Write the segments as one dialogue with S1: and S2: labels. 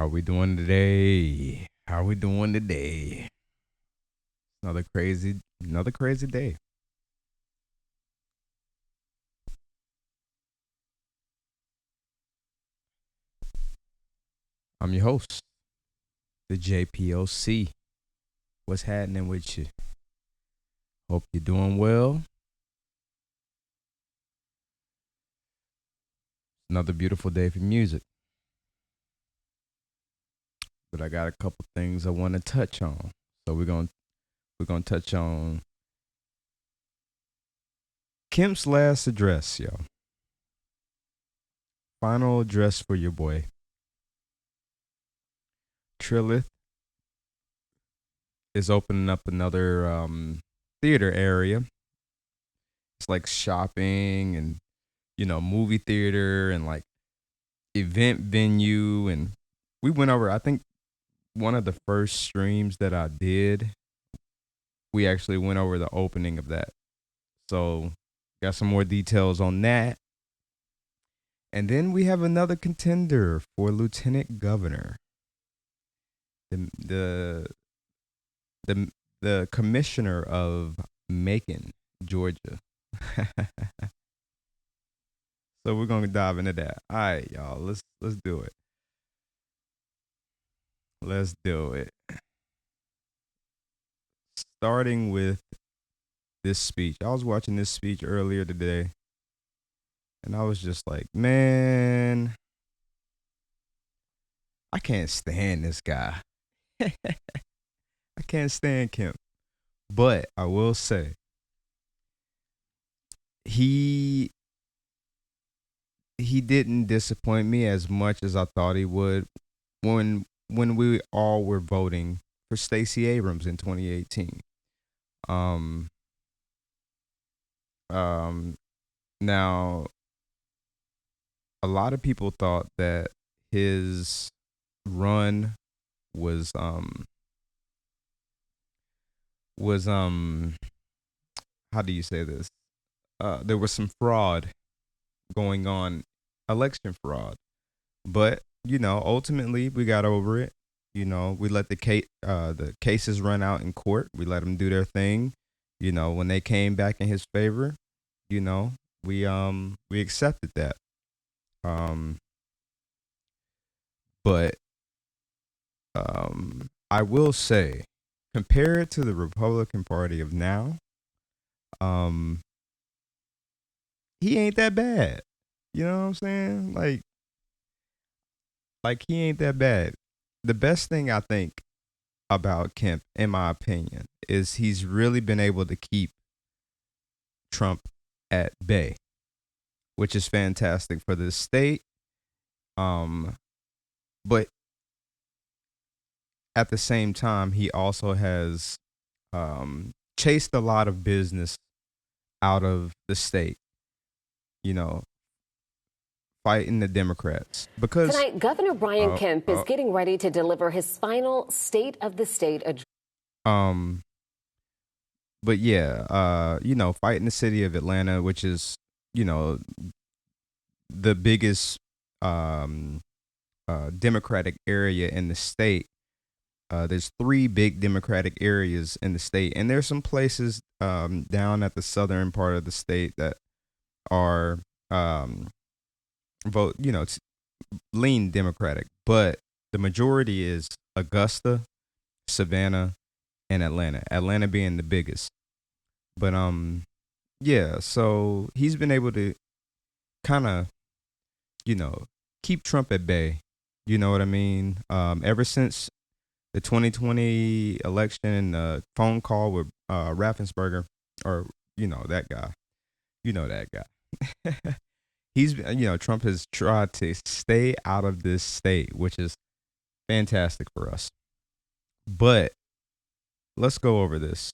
S1: How we doing today? How we doing today? Another crazy day. I'm your host, the JPOC. What's happening with you? Hope you're doing well. Another beautiful day for music. But I got a couple things I want to touch on. So we're gonna touch on Kemp's last address, yo. Final address for your boy. Trillith is opening up another theater area. It's like shopping and movie theater and like event venue. And we went over, I think one of the first streams that I did, we actually went over the opening of that. So got some more details on that. And then we have another contender for lieutenant governor. The the the, the commissioner of Macon, Georgia. So we're gonna dive into that. All right, y'all. Let's do it. Let's do it. Starting with this speech. I was watching this speech earlier today, and I was just like, man, I can't stand this guy. I can't stand Kemp. But I will say, he he didn't disappoint me as much as I thought he would when we all were voting for Stacey Abrams in 2018. Um um Now a lot of people thought that his run was was how do you say this? There was some fraud going on, election fraud. But ultimately we got over it. We let the cases run out in court. We let them do their thing. When they came back in his favor, you know, we accepted that. Um, but I will say, compared to the Republican Party of now, um, he ain't that bad. You know what I'm saying? Like he ain't that bad. The best thing I think about Kemp, in my opinion, is he's really been able to keep Trump at bay, which is fantastic for the state. Um, but at the same time, he also has chased a lot of business out of the state, you know, fighting the Democrats. Because,
S2: Tonight, Governor Brian
S1: uh,
S2: Kemp is
S1: uh,
S2: getting ready to deliver his final State of the State address.
S1: um, but yeah, fighting the city of Atlanta, which is, you know, the biggest um, Democratic area in the state. There's three big Democratic areas in the state, and there's some places down at the southern part of the state that are um, vote, lean Democratic, but the majority is Augusta, Savannah, and Atlanta. Atlanta being the biggest. But yeah, so he's been able to kind of, you know, keep Trump at bay. You know what I mean? Ever since the 2020 election, phone call with Raffensperger, or that guy, that guy. Trump has tried to stay out of this state, which is fantastic for us. But let's go over this.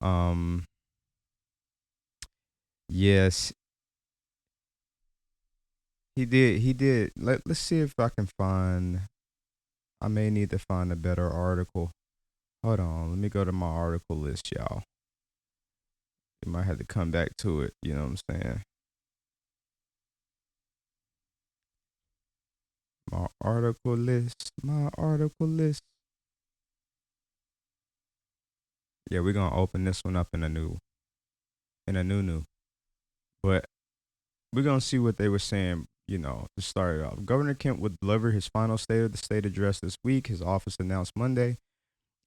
S1: Um, yes, he did. He did. Let's see if I can find. I may need to find a better article. Hold on. Let me go to my article list, y'all. You might have to come back to it. You know what I'm saying? My article list. My article list. Yeah, we're gonna open this one up in a new. But we're gonna see what they were saying. To start it off, Governor Kemp would deliver his final State of the State address this week. His office announced Monday.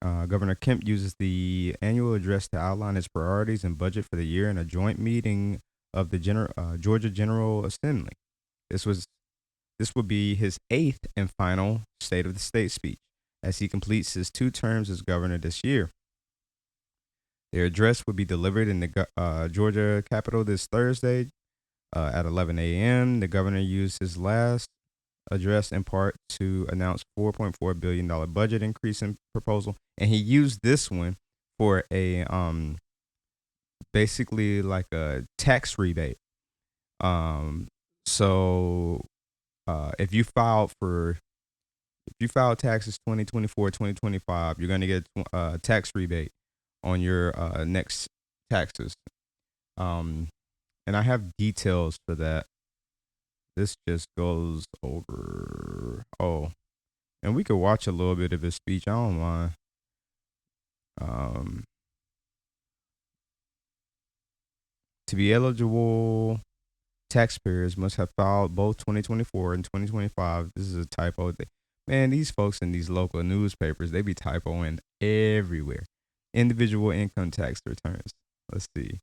S1: Governor Kemp uses the annual address to outline his priorities and budget for the year in a joint meeting of the Georgia General Assembly. This was this would be his eighth and final State of the State speech as he completes his 2 terms as governor this year. Their address will be delivered in the Georgia Capitol this Thursday at 11 a.m. The governor used his last address in part to announce $4.4 billion budget increase in proposal, and he used this one for a basically like a tax rebate. So if you filed taxes 2024, 2025, you're going to get a tax rebate on your next taxes. And I have details for that. This just goes over. Oh, and we could watch a little bit of his speech. I don't mind. To be eligible, taxpayers must have filed both 2024 and 2025. This is a typo. Man, these folks in these local newspapers, they be typoing everywhere. Individual income tax returns. Let's see.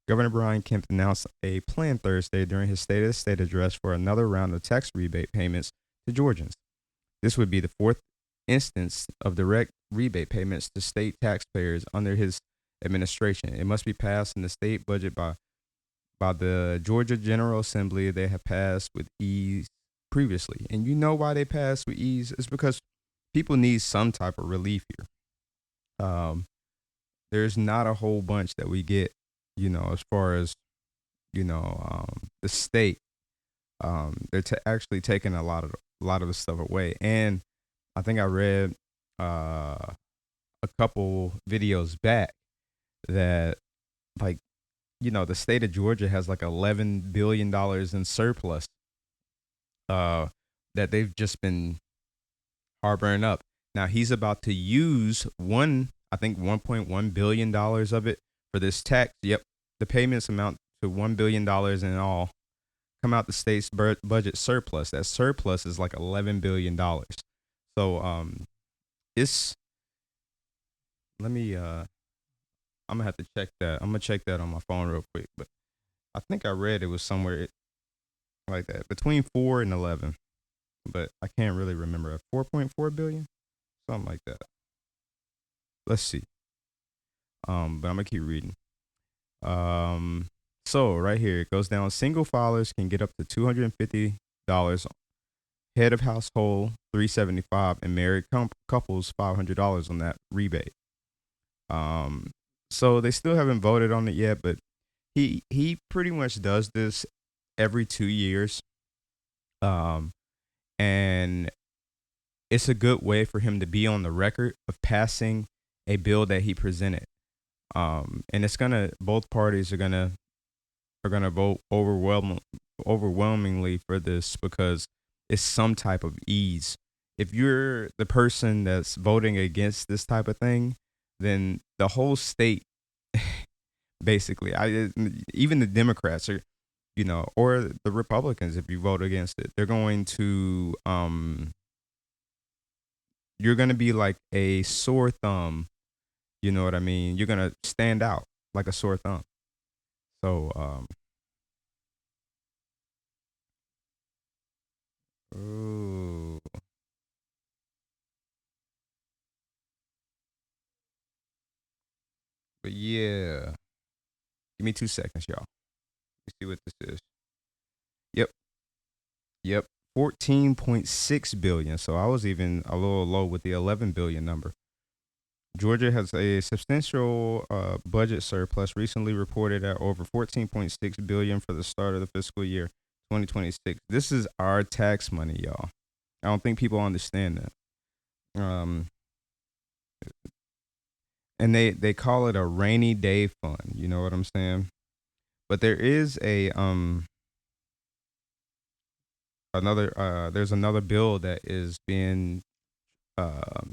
S1: Governor Brian Kemp announced a plan Thursday during his State of the State address for another round of tax rebate payments to Georgians. This would be the 4th instance of direct rebate payments to state taxpayers under his administration. It must be passed in the state budget by the Georgia General Assembly. They have passed with ease previously. And you know why they passed with ease? It's because people need some type of relief here. There's not a whole bunch that we get, as far as, the state. They're actually taking a lot of the stuff away. And I think I read a couple videos back that, like, the state of Georgia has like $11 billion in surplus that they've just been harboring up. Now he's about to use $1.1 billion of it for this tax. Yep, the payments amount to $1 billion in all. Come out the state's budget surplus. That surplus is like $11 billion. So it's let me I'm gonna have to check that. I'm gonna check that on my phone real quick. But I think I read it was somewhere like that, between 4 and 11. But I can't really remember. 4.4 billion, something like that. Let's see. But I'm gonna keep reading. So right here it goes down. Single filers can get up to $250. Head of household $375, and married couples $500 on that rebate. So they still haven't voted on it yet, but he pretty much does this every 2 years. And it's a good way for him to be on the record of passing a bill that he presented. And it's both parties are gonna vote overwhelmingly for this because it's some type of ease. If you're the person that's voting against this type of thing, then the whole state, basically, even the Democrats are, or the Republicans, if you vote against it, they're going to, you're going to be like a sore thumb. You know what I mean? You're going to stand out like a sore thumb. So, ooh. But yeah, give me 2 seconds, y'all. Let's see what this is. Yep. 14.6 billion. So I was even a little low with the 11 billion number. Georgia has a substantial budget surplus, recently reported at over 14.6 billion for the start of the fiscal year 2026. This is our tax money, y'all. I don't think people understand that. And they call it a rainy day fund. You know what I'm saying? But there is a there's another bill that is being um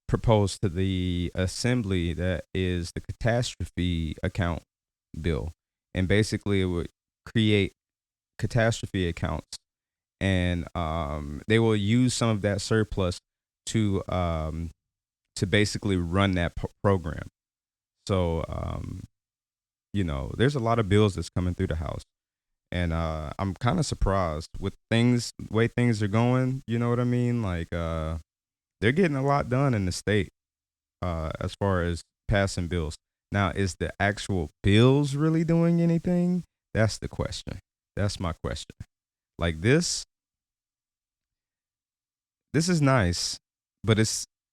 S1: proposed to the assembly that is the catastrophe account bill, and basically it would create catastrophe accounts, and they will use some of that surplus to basically run that program. So there's a lot of bills that's coming through the house, and I'm kind of surprised with things the way things are going. You know what I mean? Like they're getting a lot done in the state as far as passing bills. Now, is the actual bills really doing anything? That's the question. That's my question. Like this is nice, but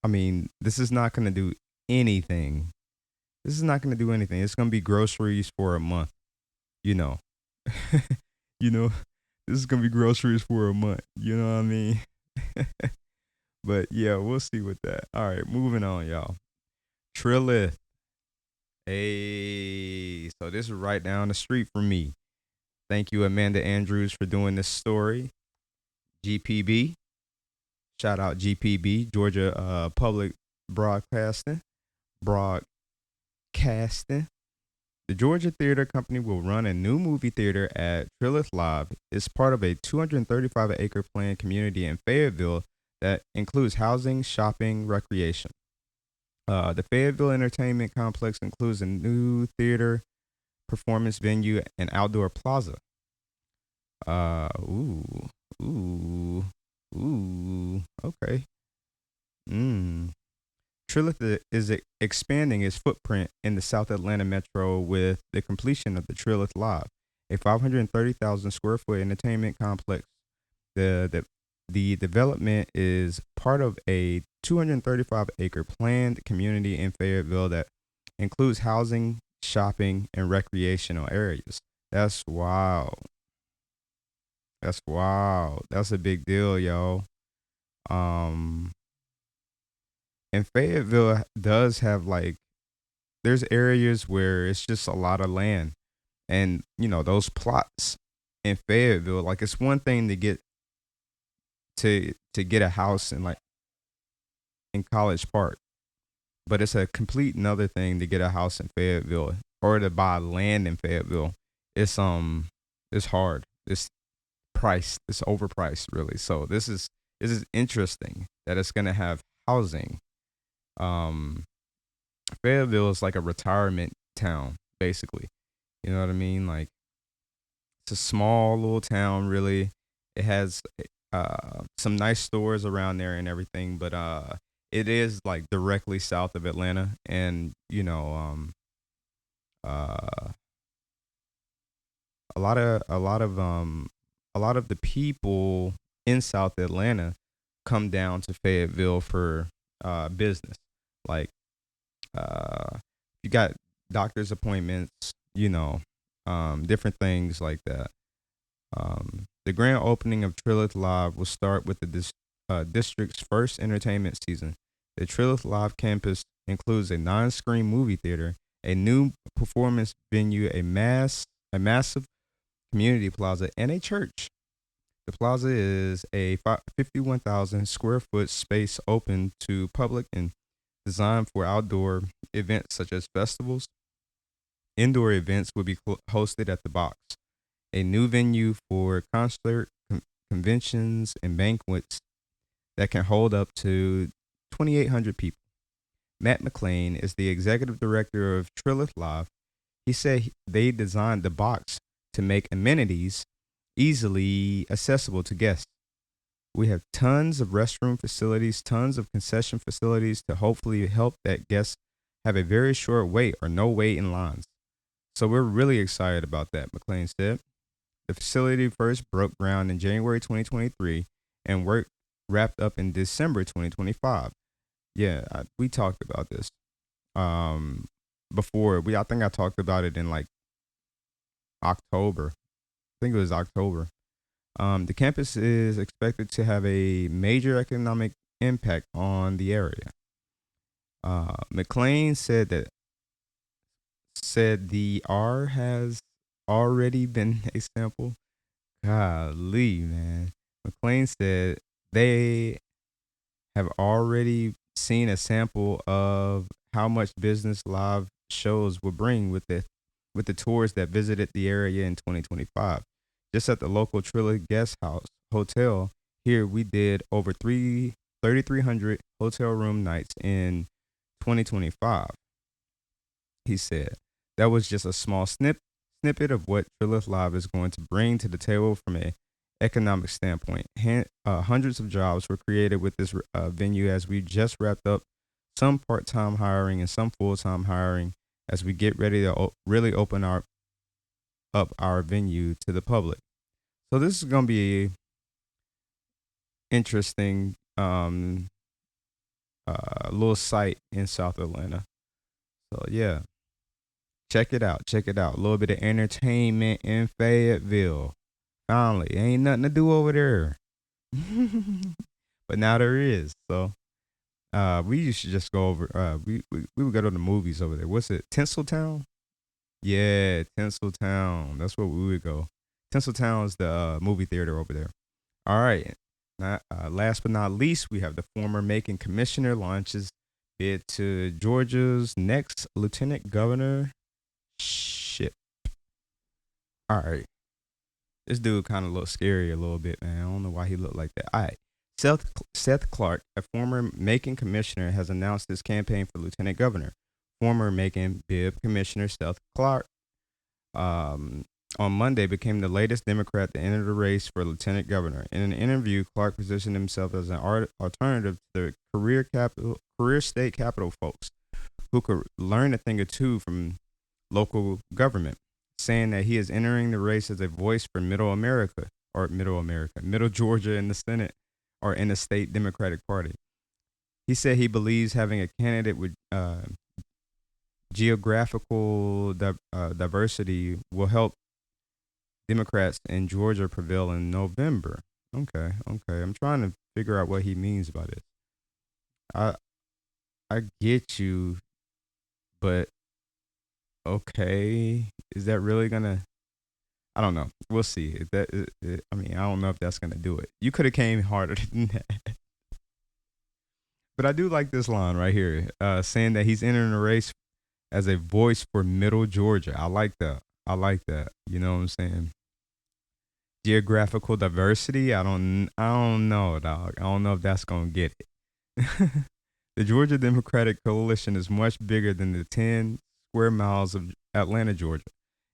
S1: I mean, this is not going to do anything. This is not going to do anything. It's going to be groceries for a month, you know. you know, this is going to be groceries for a month. You know what I mean? But yeah, we'll see with that. All right, moving on, y'all. Trillith. Hey, so this is right down the street from me. Thank you, Amanda Andrews, for doing this story. GPB. Shout out GPB, Georgia Public Broadcasting. Broadcasting. The Georgia Theater Company will run a new movie theater at Trillith Live. It's part of a 235-acre planned community in Fayetteville that includes housing, shopping, recreation. The Fayetteville Entertainment Complex includes a new theater, performance venue, and outdoor plaza. Uh, ooh, ooh, okay. Trillith is expanding its footprint in the South Atlanta metro with the completion of the Trillith Live, a 530,000 square foot entertainment complex. The development is part of a 235-acre planned community in Fayetteville that includes housing, shopping, and recreational areas. That's wild. That's wild. That's a big deal, yo. Um, and Fayetteville does have like there's areas where it's just a lot of land, and those plots in Fayetteville. Like it's one thing to get a house in College Park, but it's a complete another thing to get a house in Fayetteville or to buy land in Fayetteville. It's hard. It's priced. It's overpriced, really. So this is interesting that it's gonna have housing. Um, Fayetteville is like a retirement town, basically. You know what I mean? Like it's a small little town, really. It has some nice stores around there and everything, but it is like directly south of Atlanta, and uh, a lot of the people in South Atlanta come down to Fayetteville for business. Like you got doctor's appointments, different things like that. The grand opening of Trillith Live will start with the district's first entertainment season. The Trillith Live campus includes a nine-screen movie theater, a new performance venue, a massive community plaza, and a church. The plaza is a 51,000 square foot space open to public and designed for outdoor events such as festivals. Indoor events will be hosted at the box, a new venue for conventions, and banquets that can hold up to 2,800 people. Matt McLean is the executive director of Trillith Live. He said they designed the box to make amenities easily accessible to guests. We have tons of restroom facilities, tons of concession facilities to hopefully help that guests have a very short wait or no wait in lines. So we're really excited about that, McLean said. The facility first broke ground in January 2023 and work wrapped up in December 2025. Yeah, we talked about this before. I think I talked about it in like October. I think it was October. The campus is expected to have a major economic impact on the area. McLean said the R has already been a sample. Golly, man. McLean said they have already seen a sample of how much business live shows will bring with the tours that visited the area in 2025. Just at the local Trilla Guest House Hotel here, we did over 3,300 hotel room nights in 2025. He said that was just a small snippet of what Trilla Live is going to bring to the table from a economic standpoint. Hundreds of jobs were created with this venue as we just wrapped up some part-time hiring and some full-time hiring as we get ready to really open up our venue to the public. So this is going to be interesting little site in South Atlanta. So yeah, check it out. Check it out. A little bit of entertainment in Fayetteville. Finally, ain't nothing to do over there. But now there is. So we used to just go over. We would go to the movies over there. What's it? Tinseltown? Yeah, Tinseltown. That's where we would go. Tinseltown is the movie theater over there. All right. Last but not least, we have the former Macon commissioner launches bid to Georgia's next lieutenant governor. Shit. All right. This dude kind of looked scary a little bit, man. I don't know why he looked like that. All right. Seth Clark, a former Macon commissioner, has announced his campaign for lieutenant governor. Former Macon Bib Commissioner Seth Clark on Monday became the latest Democrat to enter the race for lieutenant governor. In an interview, Clark positioned himself as an alternative to the career state capital folks who could learn a thing or two from local government, saying that he is entering the race as a voice for Middle Georgia in the Senate or in the state Democratic Party. He said he believes having a candidate with geographical diversity will help Democrats in Georgia prevail in November. Okay. I'm trying to figure out what he means by this. I I get you, but okay, is that really gonna? I don't know. We'll see. I mean, I don't know if that's gonna do it. You could have came harder than that. But I do like this line right here, saying that he's entering the race as a voice for Middle Georgia. I like that. I like that. You know what I'm saying? Geographical diversity. I don't know, dog. I don't know if that's gonna get it. The Georgia Democratic Coalition is much bigger than the 10 square miles of Atlanta, Georgia,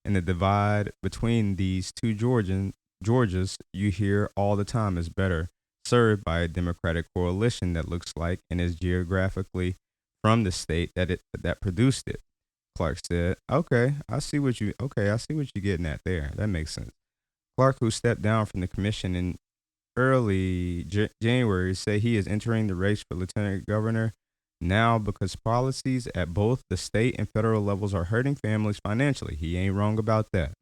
S1: and the divide between these two Georgias you hear all the time is better served by a Democratic coalition that looks like and is geographically from the state that produced it. Clark said, I see what you're getting at there. That makes sense. Clark, who stepped down from the commission in early January, said he is entering the race for lieutenant governor now because policies at both the state and federal levels are hurting families financially. He ain't wrong about that.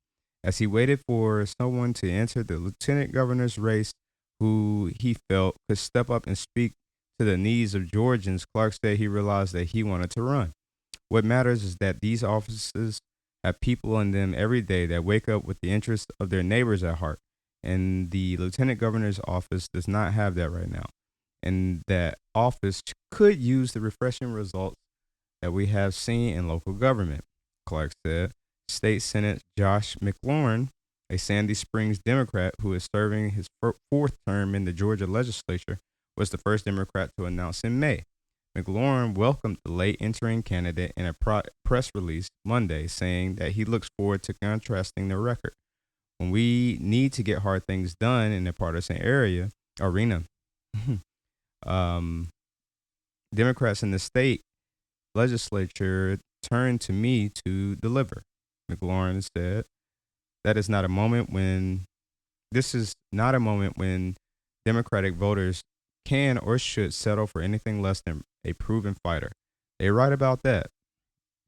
S1: As he waited for someone to enter the lieutenant governor's race who he felt could step up and speak to the needs of Georgians, Clark said he realized that he wanted to run. What matters is that these offices have people in them every day that wake up with the interests of their neighbors at heart. And the lieutenant governor's office does not have that right now. And that office could use the refreshing results that we have seen in local government, Clark said. State Senate Josh McLaurin, a Sandy Springs Democrat who is serving his fourth term in the Georgia legislature, was the first Democrat to announce in May. McLaurin welcomed the late entering candidate in a press release Monday, saying that he looks forward to contrasting the record. When we need to get hard things done in a partisan arena, um, Democrats in the state legislature turn to me to deliver. McLaurin said, "That is not a moment when this is not a moment when Democratic voters can or should settle for anything less than a proven fighter. They're right about that.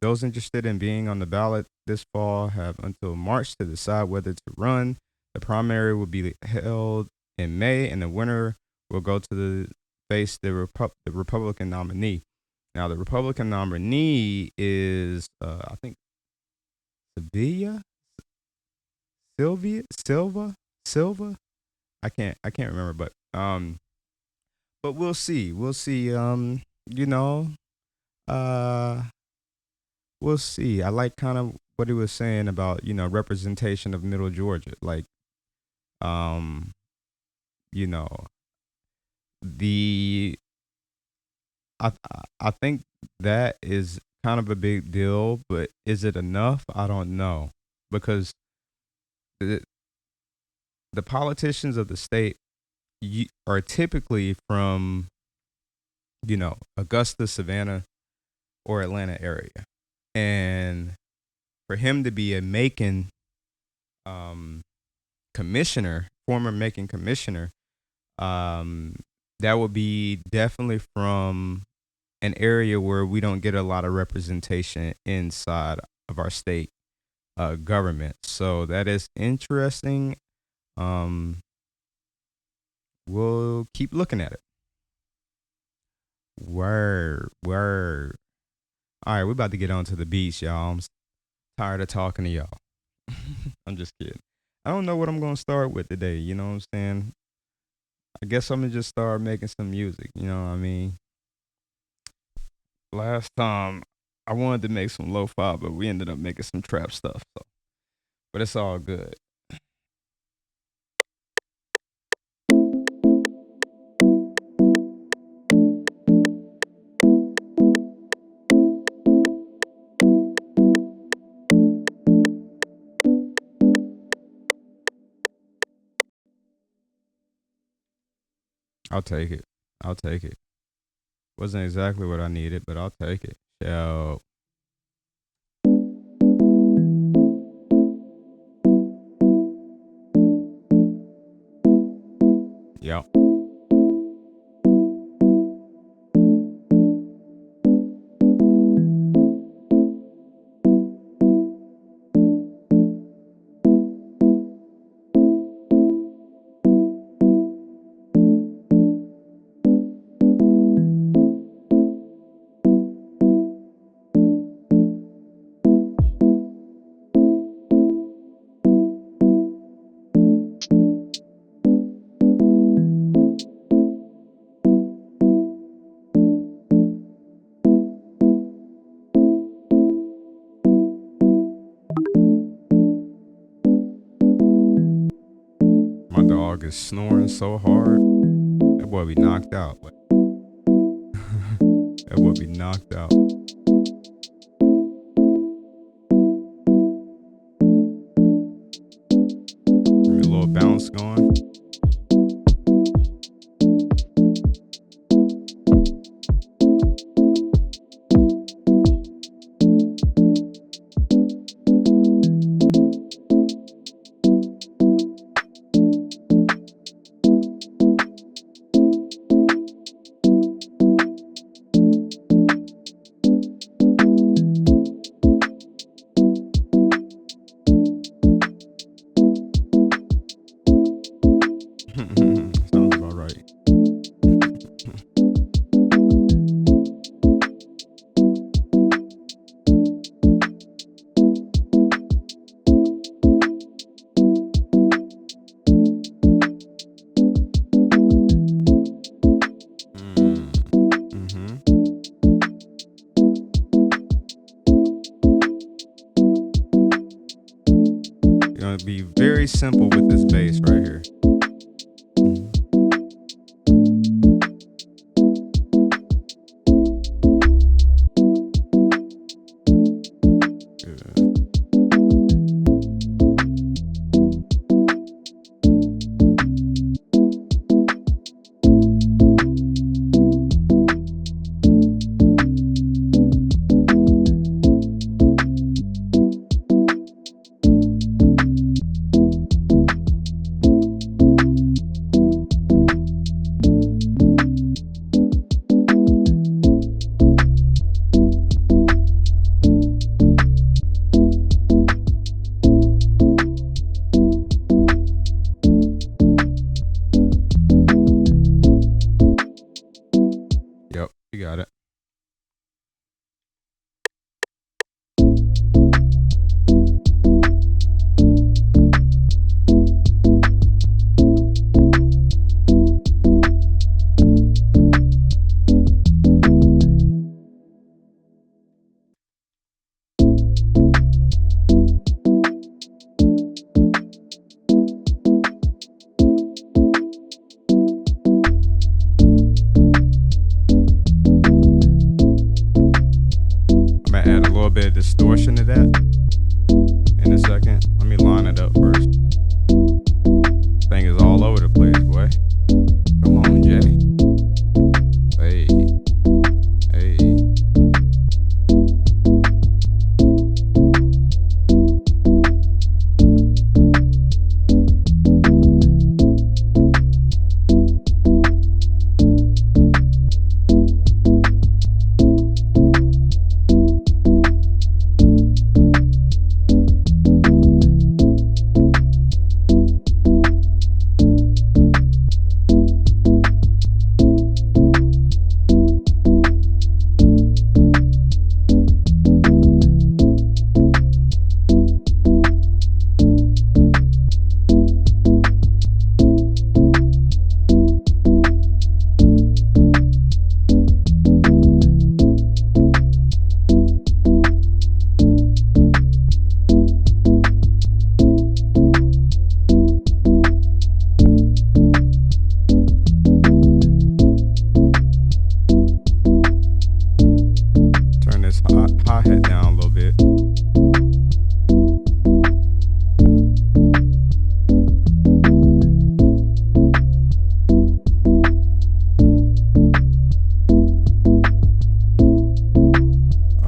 S1: Those interested in being on the ballot this fall have until March to decide whether to run. The primary will be held in May, and the winner will go to face the Republican nominee. Now, the Republican nominee is, I think, Sevilla, Silva. Silva. I can't remember, but we'll see. We'll see. You know, uh, we'll see. I like kind of what he was saying about representation of Middle Georgia. Like, um, you know, the I think that is kind of a big deal, but is it enough? I don't know because the the politicians of the state are typically from Augusta, Savannah, or Atlanta area, and for him to be a Macon um, commissioner, former Macon commissioner, um, that would be definitely from an area where we don't get a lot of representation inside of our state government. So that is interesting. Um, we'll keep looking at it. Word, word. All right, we're about to get on to the beach, y'all. I'm tired of talking to y'all. I'm just kidding. I don't know what I'm gonna start with today. You know what I'm saying? I guess I'm gonna just start making some music. You know what I mean? Last time I wanted to make some lo-fi, but we ended up making some trap stuff. So, but it's all good. I'll take it. I'll take it. Wasn't exactly what I needed, but I'll take it. So, yeah. My dog is snoring so hard. That boy be knocked out. Like, that boy be knocked out. Give me a little bounce going. Sounds about right. Mm-hmm. You're gonna be very simple with this bass right here. Yeah. distortion to that in a second. Let me line it up first. Thing is all over the place, boy. Come on, Jay. Hey. Hey. Hi-hat down a little bit.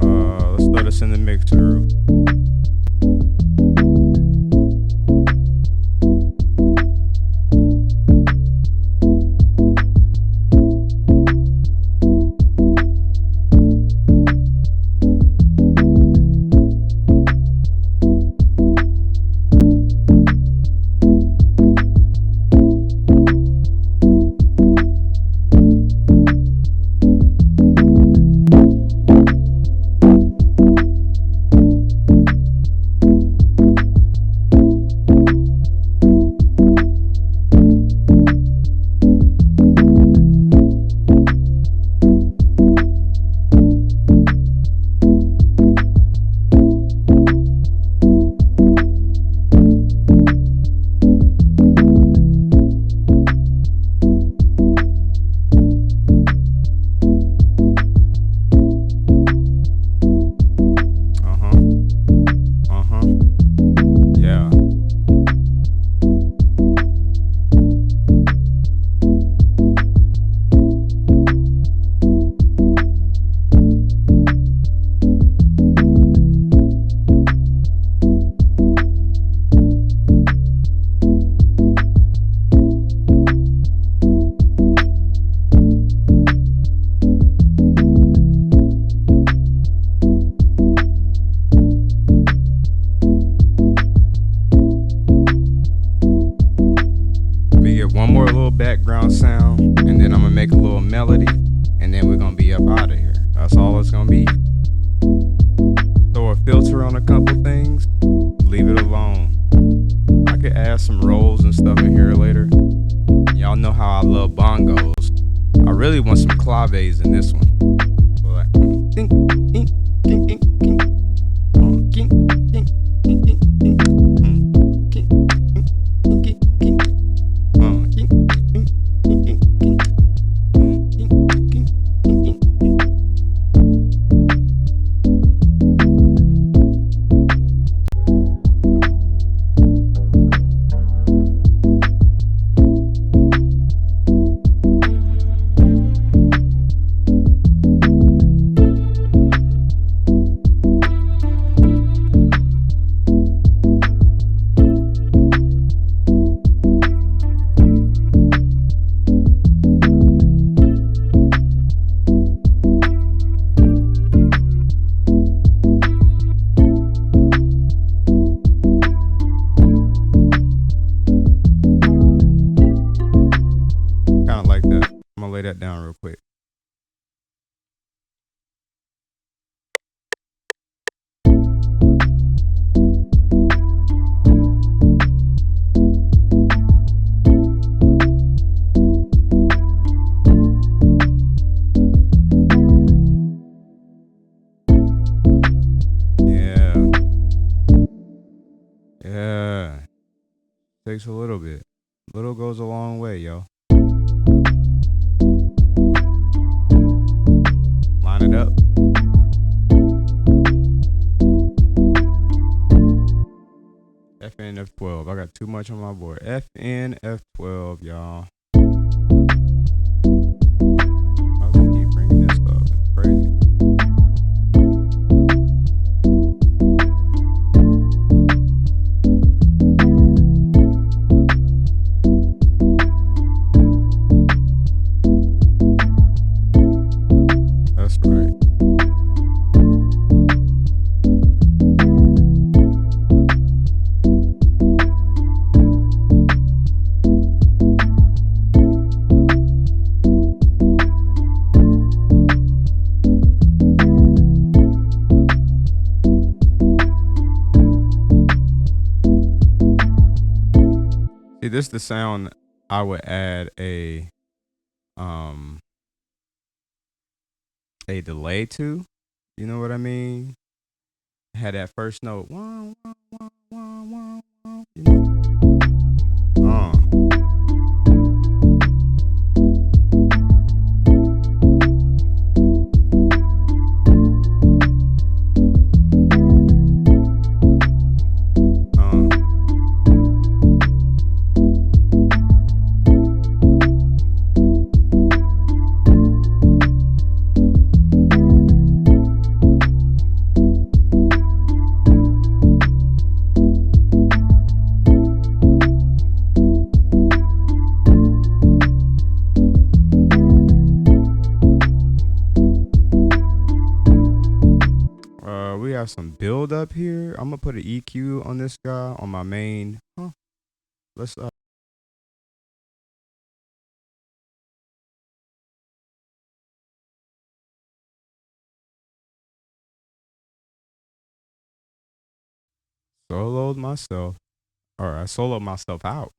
S1: Let's throw this in the mixer. One more little background sound, and then I'm gonna make a little melody, and then we're gonna be up out of here. That's all it's gonna be. Throw a filter on a couple things, leave it alone. I could add some rolls and stuff in here later. Y'all know how I love bongos. I really want some claves in this one. Like, ding, ding, ding, ding, ding. Ding, ding, ding, ding, ding. Lay that down real quick. Yeah. Takes a little bit. Little goes a long way, yo. Line it up. much on my board. FN F12, y'all. I'll just keep bringing this up. It's crazy. That's right. See, this is the sound I would add um a delay to. You know what I mean? Had that first note. Wah, wah, wah, wah, wah, wah, you know? We have some build up here. I'm gonna put an EQ on this guy on my main. Let's soloed myself, or I soloed myself out.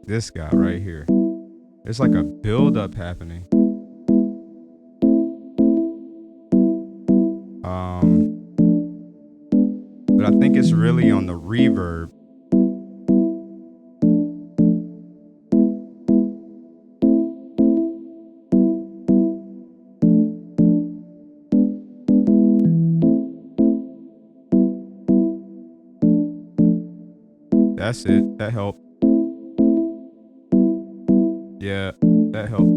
S1: This guy right here. It's like a build up happening. But I think it's really on the reverb. That's it. That helped. Yeah, that helped.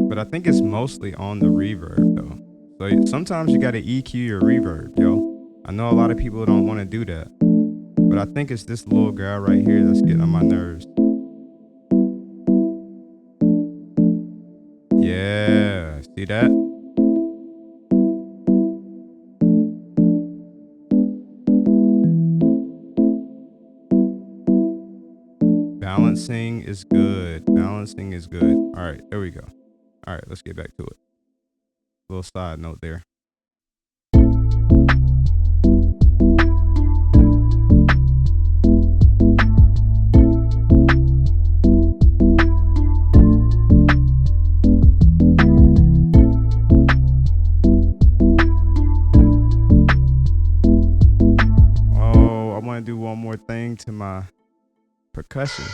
S1: But I think it's mostly on the reverb though. So sometimes you gotta EQ your reverb, yo. I know a lot of people don't want to do that, but I think it's this little guy right here that's getting on my nerves. Yeah, see that? Balancing is good. Balancing is good. All right, there we go. All right, let's get back to it. Little side note there. Oh, I want to do one more thing to my percussion.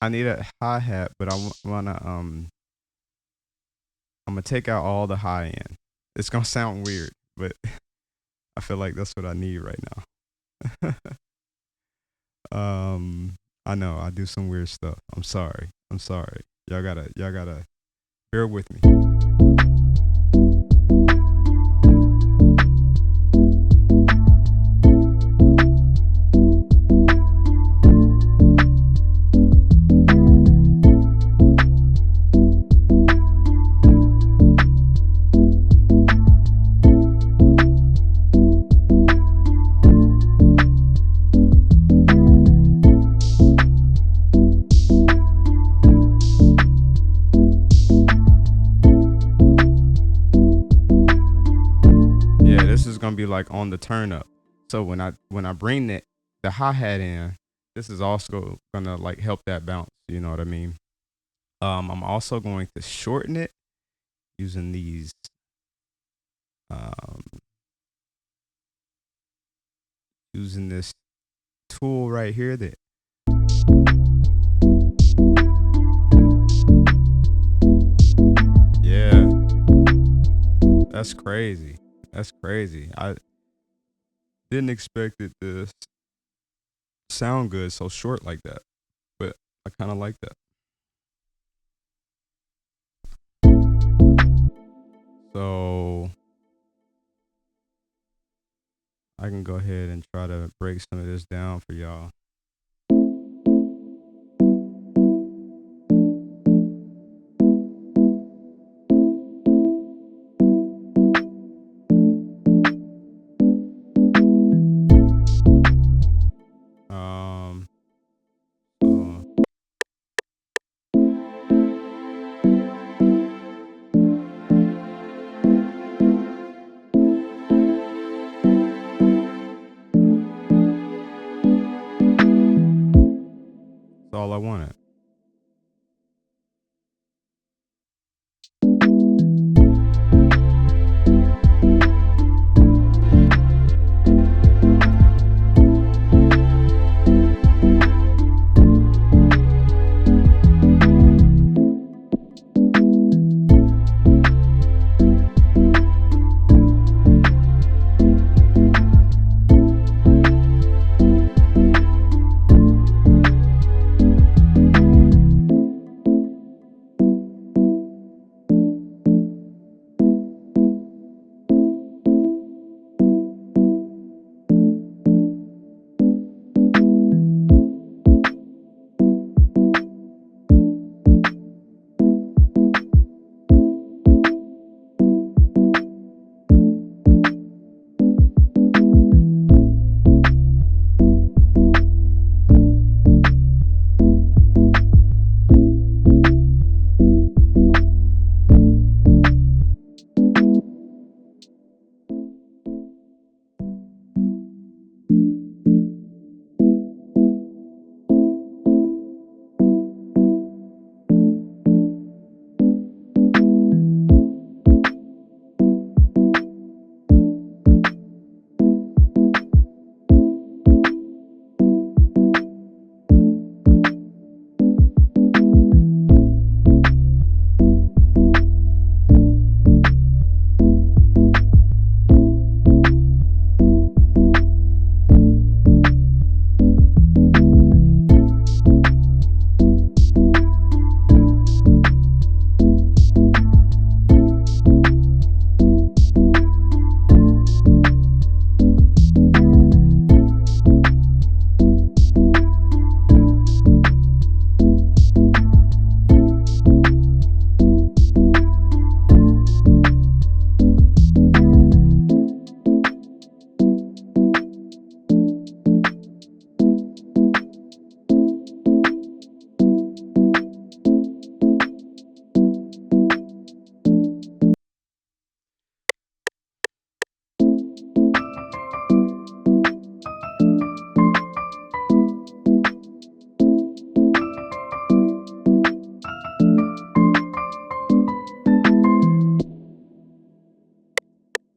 S1: I need a hi-hat, but I wanna I'm gonna take out all the high end. It's gonna sound weird, but I feel like that's what I need right now. I know I do some weird stuff. I'm sorry. Y'all gotta bear with me. Gonna be like on the turn up. So when I bring the hi-hat in, this is also gonna like help that bounce, you know what I mean? I'm also going to shorten it using these using this tool right here that yeah. That's crazy. That's crazy. I didn't expect it to sound good so short like that, but I kind of like that. So I can go ahead and try to break some of this down for y'all. Um, so that's all I wanted.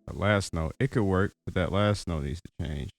S1: That last note, it could work, but that last note needs to change.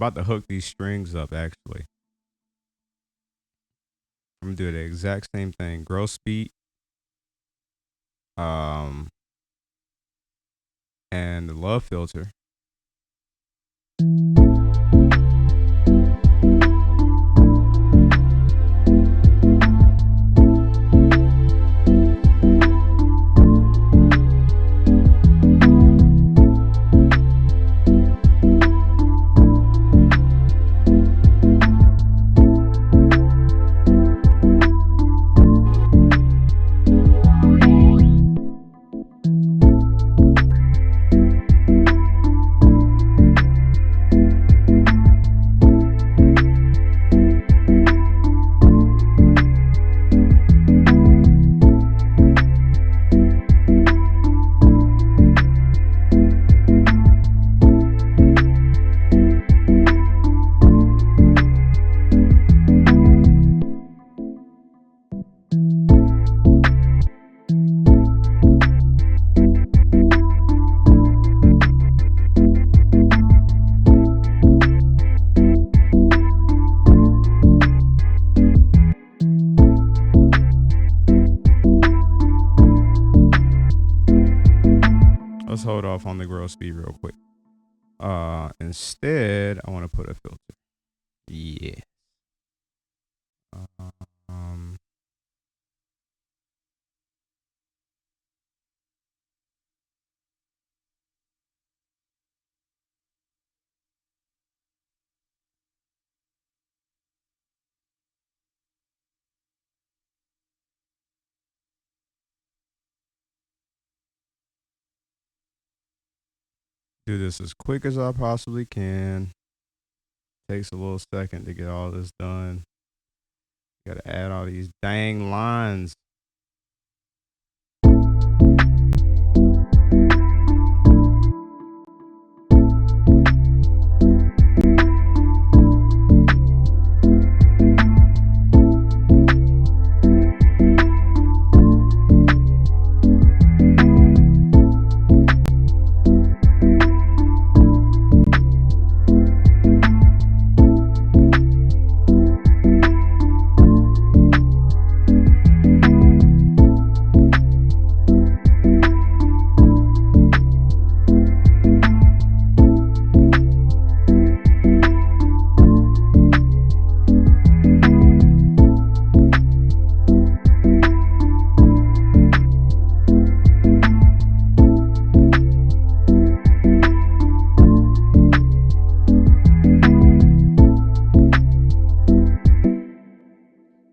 S1: about to hook these strings up actually. I'm gonna do the exact same thing. Gross beat. Um and the love filter. Let's hold off on the gross speed real quick. Instead, I want to put a filter. Yeah. Um, do this as quick as I possibly can. Takes a little second to get all this done. Got to add all these dang lines.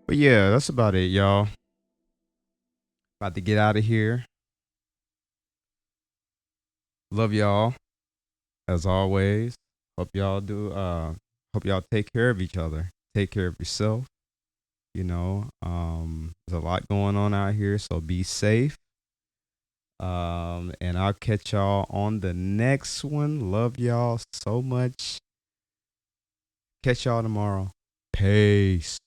S1: But yeah, that's about it, y'all. About to get out of here. Love y'all as always. Hope y'all hope y'all take care of each other. Take care of yourself. There's a lot going on out here, so be safe. And I'll catch y'all on the next one. Love y'all so much. Catch y'all tomorrow. Peace.